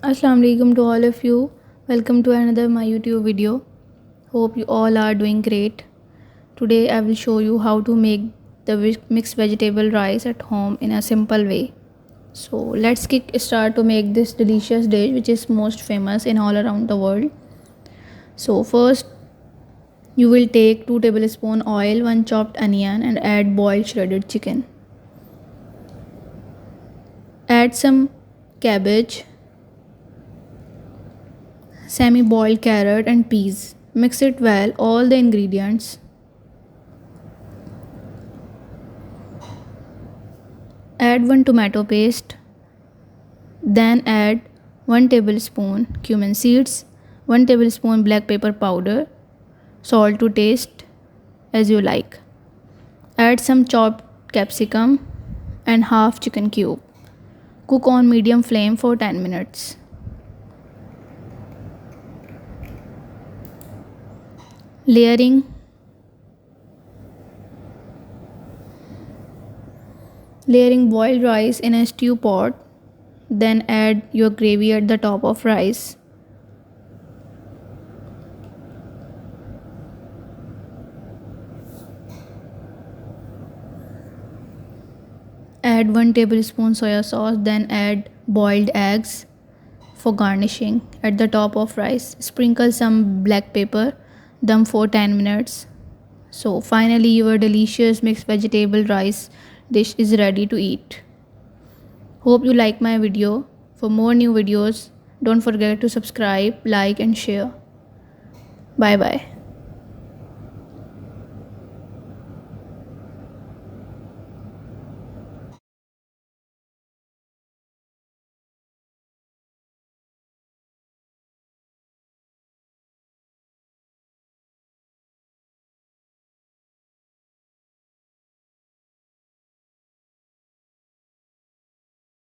Assalamu alaikum to all of you. Welcome to another my YouTube video. Hope you all are doing great. Today I will show you how to make the mixed vegetable rice at home in a simple way. So let's kick start to make this delicious dish which is most famous in all around the world. So first you will take 2 tablespoon oil, 1 chopped onion and add boiled shredded chicken. Add some cabbage, semi-boiled carrot and peas. Mix it well, all the ingredients. Add 1 tomato paste. Then add 1 tablespoon cumin seeds, 1 tablespoon black pepper powder, salt to taste as you like. Add some chopped capsicum and half chicken cube. Cook on medium flame for 10 minutes. Layering boiled rice in a stew pot, then add your gravy at the top of rice. Add 1 tablespoon soya sauce, then add boiled eggs for garnishing at the top of rice. Sprinkle some black pepper, dum for 10 minutes. So finally your delicious mixed vegetable rice dish is ready to eat. Hope you like my video. For more new videos, don't forget to subscribe, like and share. Bye bye.